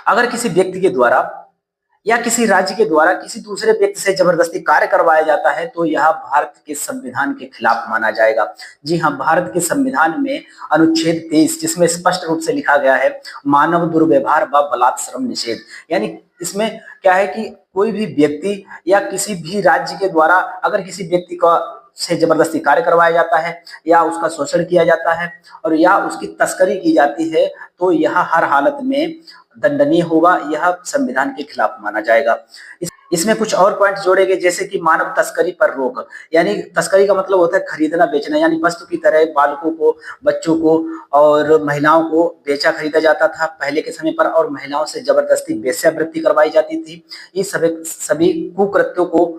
अगर किसी व्यक्ति के द्वारा या किसी राज्य के द्वारा किसी दूसरे व्यक्ति से जबरदस्ती कार्य करवाया जाता है तो यह भारत के संविधान के खिलाफ माना जाएगा। जी हाँ, भारत के संविधान में अनुच्छेद 23 जिसमें स्पष्ट रूप से लिखा गया है मानव दुर्व्यवहार व बलात्कार निषेध, यानी इसमें क्या है कि कोई भी व्यक्ति या किसी भी राज्य के द्वारा अगर किसी व्यक्ति का से जबरदस्ती कार्य करवाया जाता है या उसका शोषण किया जाता है और या उसकी तस्करी की जाती है तो यह हर हालत में दंडनीय होगा, यह संविधान के खिलाफ माना जाएगा। इसमें कुछ और पॉइंट जोड़े गए जैसे कि मानव तस्करी पर रोक, यानी तस्करी का मतलब होता है खरीदना बेचना, यानी वस्तु की तरह बालकों को, बच्चों को और महिलाओं को बेचा खरीदा जाता था पहले के समय पर और महिलाओं से जबरदस्ती वेश्यावृत्ति करवाई जाती थी। ये सभी कुकृत्यों को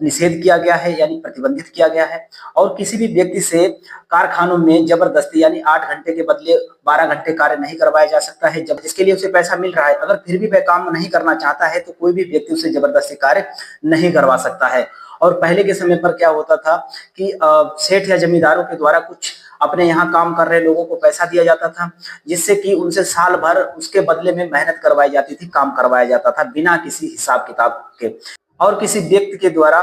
निषेध किया गया है यानी प्रतिबंधित किया गया है। और किसी भी व्यक्ति से कारखानों में जबरदस्ती यानी 8 घंटे के बदले 12 घंटे कार्य नहीं करवाया जा सकता है, जब जिसके लिए उसे पैसा मिल रहा है अगर फिर भी वह काम नहीं करना चाहता है तो कोई भी व्यक्ति उसे जबरदस्ती कार्य नहीं करवा सकता है। और पहले के समय पर क्या होता था कि सेठ या जमींदारों के द्वारा कुछ अपने यहाँ काम कर रहे लोगों को पैसा दिया जाता था जिससे कि उनसे साल भर उसके बदले में मेहनत करवाई जाती थी, काम करवाया जाता था बिना किसी हिसाब किताब के। और किसी व्यक्ति के द्वारा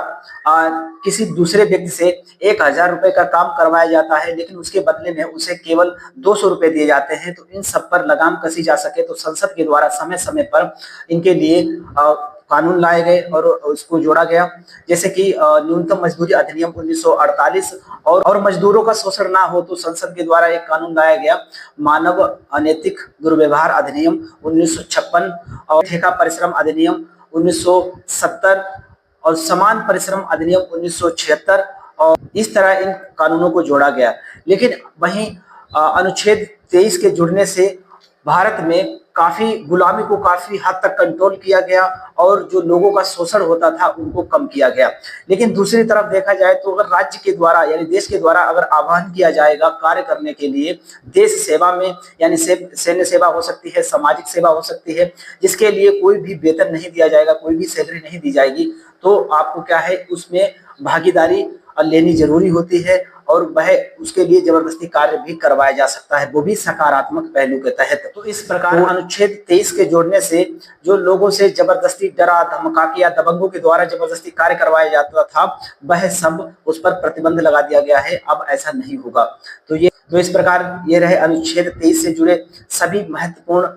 किसी दूसरे व्यक्ति से 1000 रुपए का काम करवाया जाता है लेकिन उसके बदले में उसे केवल 200 रुपए दिए जाते हैं, तो इन सब पर लगाम कसी जा सके तो संसद के द्वारा समय समय पर इनके लिए कानून लाए गए और उसको जोड़ा गया। जैसे कि न्यूनतम मजदूरी अधिनियम 1948 और मजदूरों का शोषण ना हो तो संसद के द्वारा एक कानून लाया गया मानव अनैतिक दुर्व्यवहार अधिनियम 1956 और ठेका परिश्रम अधिनियम 1970 और समान परिश्रम अधिनियम 1976 और इस तरह इन कानूनों को जोड़ा गया। लेकिन वहीं अनुच्छेद 23 के जुड़ने से भारत में काफी गुलामी को काफी हद तक कंट्रोल किया गया और जो लोगों का शोषण होता था उनको कम किया गया। लेकिन दूसरी तरफ देखा जाए तो अगर राज्य के द्वारा यानी देश के द्वारा अगर आह्वान किया जाएगा कार्य करने के लिए देश सेवा में, यानी सैन्य सेवा हो सकती है, सामाजिक सेवा हो सकती है, जिसके लिए कोई भी वेतन नहीं दिया जाएगा, कोई भी सैलरी नहीं दी जाएगी, तो आपको क्या है उसमें भागीदारी लेनी जरूरी होती है और वह उसके लिए जबरदस्ती कार्य भी करवाया जा सकता है, वो भी सकारात्मक पहलू के तहत। तो इस प्रकार अनुच्छेद 23 के जोड़ने से जो लोगों से जबरदस्ती डरा धमका के या दबंगों के द्वारा जबरदस्ती कार्य करवाया जाता था वह सब उस पर प्रतिबंध लगा दिया गया है, अब ऐसा नहीं होगा। तो इस प्रकार ये रहे अनुच्छेद 23 से जुड़े सभी महत्वपूर्ण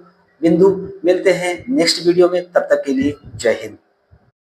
बिंदु। मिलते हैं नेक्स्ट वीडियो में, तब तक के लिए जय हिंद।